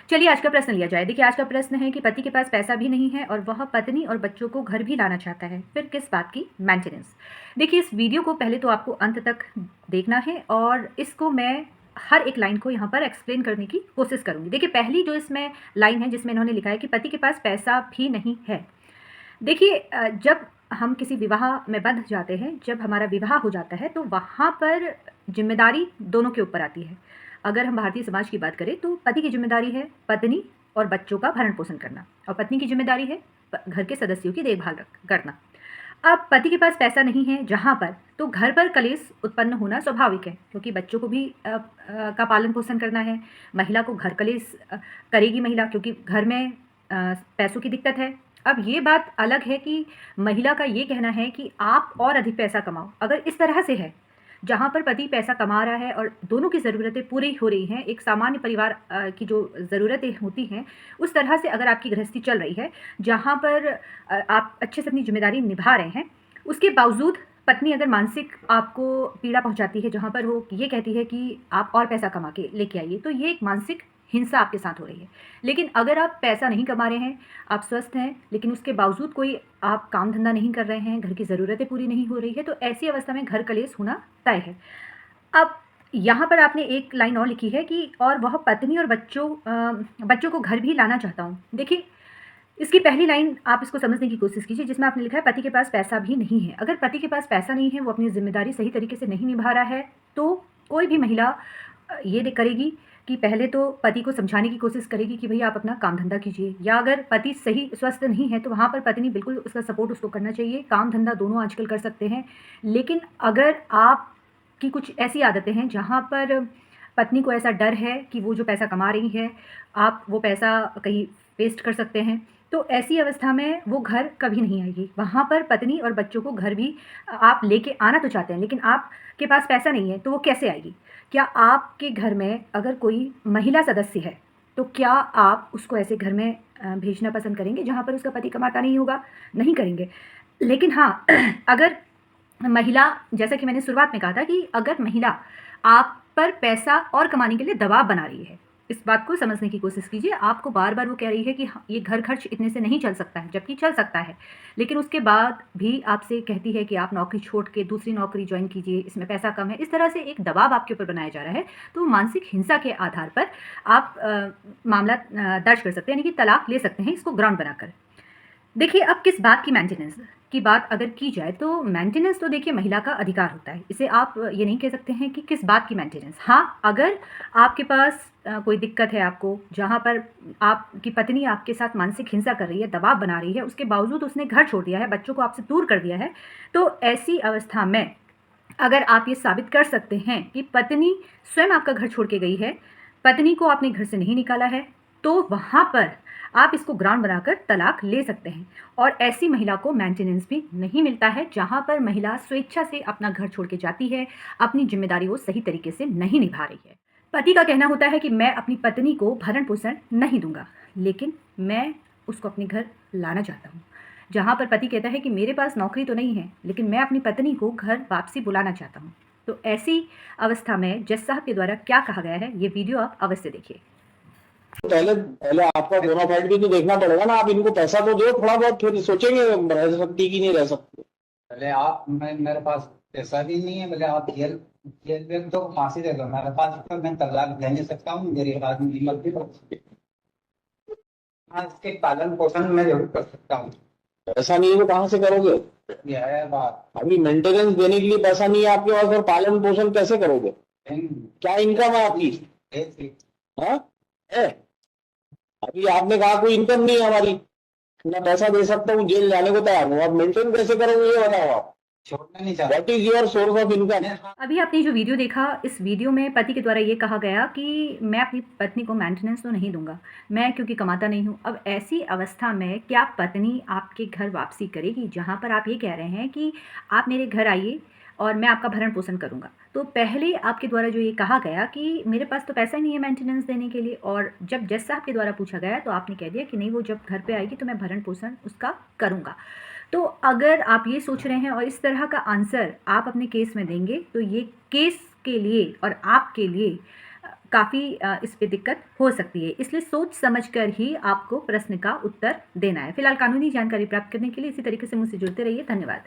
चलिए आज का प्रश्न लिया जाए। देखिए आज का प्रश्न है कि पति के पास पैसा भी नहीं है और वह पत्नी और बच्चों को घर भी लाना चाहता है, फिर किस बात की मेंटेनेंस। देखिए इस वीडियो को पहले तो आपको अंत तक देखना है और इसको मैं हर एक लाइन को यहाँ पर एक्सप्लेन करने की कोशिश करूँगी। देखिए पहली जो इसमें लाइन है जिसमें इन्होंने लिखा है कि पति के पास पैसा भी नहीं है। देखिए जब हम किसी विवाह में बंध जाते हैं, जब हमारा विवाह हो जाता है तो वहाँ पर ज़िम्मेदारी दोनों के ऊपर आती है। अगर हम भारतीय समाज की बात करें तो पति की ज़िम्मेदारी है पत्नी और बच्चों का भरण-पोषण करना और पत्नी की ज़िम्मेदारी है घर के सदस्यों की देखभाल करना। अब पति के पास पैसा नहीं है जहाँ पर, तो घर पर कलेश उत्पन्न होना स्वाभाविक है क्योंकि बच्चों को भी का पालन-पोषण करना है। महिला को घर कलेश करेगी महिला क्योंकि घर में पैसों की दिक्कत है। अब ये बात अलग है कि महिला का ये कहना है कि आप और अधिक पैसा कमाओ। अगर इस तरह से है, जहाँ पर पति पैसा कमा रहा है और दोनों की ज़रूरतें पूरी हो रही हैं, एक सामान्य परिवार की जो ज़रूरतें होती हैं, उस तरह से अगर आपकी गृहस्थी चल रही है, जहाँ पर आप अच्छे से अपनी ज़िम्मेदारी निभा रहे हैं, उसके बावजूद पत्नी अगर मानसिक आपको पीड़ा पहुँचाती है, जहाँ पर वो ये कहती है कि आप और पैसा कमा के लेके आइए, तो ये एक मानसिक हिंसा आपके साथ हो रही है। लेकिन अगर आप पैसा नहीं कमा रहे हैं, आप स्वस्थ हैं, लेकिन उसके बावजूद कोई आप काम धंधा नहीं कर रहे हैं, घर की ज़रूरतें पूरी नहीं हो रही है, तो ऐसी अवस्था में घर कलेश होना तय है। अब यहाँ पर आपने एक लाइन और लिखी है कि और वह पत्नी और बच्चों को घर भी लाना चाहता हूँ। देखिए, इसकी पहली लाइन आप इसको समझने की कोशिश कीजिए जिसमें आपने लिखा है पति के पास पैसा भी नहीं है। अगर पति के पास पैसा नहीं है, वो अपनी ज़िम्मेदारी सही तरीके से नहीं निभा रहा है, तो कोई भी महिला ये करेगी कि पहले तो पति को समझाने की कोशिश करेगी कि भई आप अपना काम-धंधा कीजिए, या अगर पति सही स्वस्थ नहीं है, तो वहाँ पर पत्नी बिल्कुल उसका सपोर्ट उसको करना चाहिए। काम-धंधा दोनों आजकल कर सकते हैं। लेकिन अगर आपकी कुछ ऐसी आदतें हैं जहाँ पर पत्नी को ऐसा डर है कि वो जो पैसा कमा रही है, आप वो पैसा कहीं वेस्ट कर सकते हैं, तो ऐसी अवस्था में वो घर कभी नहीं आएगी। वहाँ पर पत्नी और बच्चों को घर भी आप लेके आना तो चाहते हैं, लेकिन आपके पास पैसा नहीं है, तो वो कैसे आएगी? क्या आपके घर में अगर कोई महिला सदस्य है, तो क्या आप उसको ऐसे घर में भेजना पसंद करेंगे जहाँ पर उसका पति कमाता नहीं होगा? नहीं करेंगे। लेकिन हाँ, अगर महिला, जैसा कि मैंने शुरुआत में कहा था कि अगर महिला आप पर पैसा और कमाने के लिए दबाव बना रही है, इस बात को समझने की कोशिश कीजिए। आपको बार-बार वो कह रही है कि हाँ, ये घर खर्च इतने से नहीं चल सकता है, जबकि चल सकता है। लेकिन उसके बाद भी आपसे कहती है कि आप नौकरी छोड़ के दूसरी नौकरी जॉइन कीजिए, इसमें पैसा कम है। इस तरह से एक दबाव आपके ऊपर बनाया जा रहा है, तो मानसिक हिंसा के आधार पर आप मामला दर्ज कर सकते हैं, यानी कि तलाक ले सकते हैं इसको ग्राउंड बनाकर। देखिए अब किस बात की मेंटेनेंस की बात अगर की जाए तो मेंटेनेंस तो देखिए महिला का अधिकार होता है। इसे आप ये नहीं कह सकते हैं कि किस बात की मेंटेनेंस। हाँ, अगर आपके पास कोई दिक्कत है आपको, जहाँ पर आपकी पत्नी आपके साथ मानसिक हिंसा कर रही है, दबाव बना रही है, उसके बावजूद उसने घर छोड़ दिया है, बच्चों को आपसे दूर कर दिया है, तो ऐसी अवस्था में अगर आप ये साबित कर सकते हैं कि पत्नी स्वयं आपका घर छोड़ के गई है, पत्नी को आपने घर से नहीं निकाला है, तो वहाँ पर आप इसको ग्राउंड बनाकर तलाक ले सकते हैं। और ऐसी महिला को मेंटेनेंस भी नहीं मिलता है, जहाँ पर महिला स्वेच्छा से अपना घर छोड़ के जाती है, अपनी ज़िम्मेदारी को सही तरीके से नहीं निभा रही है। पति का कहना होता है कि मैं अपनी पत्नी को भरण-पोषण नहीं दूँगा, लेकिन मैं उसको अपने घर लाना चाहता हूँ। जहाँ पर पति कहता है कि मेरे पास नौकरी तो नहीं है, लेकिन मैं अपनी पत्नी को घर वापसी बुलाना चाहता हूँ। तो ऐसी अवस्था में जज साहब के द्वारा क्या कहा गया है, ये वीडियो आप अवश्य देखिए। पहले पहले आपका बोनाफाइड भी तो देखना पड़ेगा ना। आप इनको पैसा तो दो थोड़ा बहुत, फिर सोचेंगे रह सकती कि नहीं रह सकती। पहले आप मेरे पास पैसा भी नहीं है, बोले आप जेल में तो फांसी दे दो। मेरे पास तो मैं तलाक ले नहीं सकता हूँ, गरीब आदमी की मर्जी पर। हाँ, इसके पालन पोषण मैं जरूर कर सकता हूँ। पैसा नहीं है तो कहाँ से करोगे? यह है बात। अभी मेंटेनेंस देने के लिए पैसा नहीं है आपके पास, और पालन पोषण कैसे करोगे? क्या इनकम है आपकी? हाँ है? अभी आपने कहा कोई इनकम नहीं है हमारी, ना पैसा दे सकता हूँ, जेल जाने को तैयार हूँ। आप मेंटेन कैसे करोगे ये बताओ आप। छोड़ना नहीं चाहता। What is your source of income? अभी आपने जो वीडियो देखा, इस वीडियो में पति के द्वारा ये कहा गया कि मैं अपनी पत्नी को मेंटेनेंस तो नहीं दूंगा, मैं क्योंकि कमाता नहीं हूँ। अब ऐसी अवस्था में क्या पत्नी आपके घर वापसी करेगी, जहाँ पर आप ये कह रहे हैं कि आप मेरे घर आइए और मैं आपका भरण पोषण करूँगा? तो पहले आपके द्वारा जो ये कहा गया कि मेरे पास तो पैसा ही नहीं है मेंटेनेंस देने के लिए, और जब जज साहब के द्वारा पूछा गया तो आपने कह दिया कि नहीं, वो जब घर पे आएगी तो मैं भरण पोषण उसका करूँगा। तो अगर आप ये सोच रहे हैं और इस तरह का आंसर आप अपने केस में देंगे, तो ये केस के लिए और आपके लिए काफ़ी इस पे दिक्कत हो सकती है। इसलिए सोच समझकर ही आपको प्रश्न का उत्तर देना है। फिलहाल कानूनी जानकारी प्राप्त करने के लिए इसी तरीके से मुझसे जुड़ते रहिए। धन्यवाद।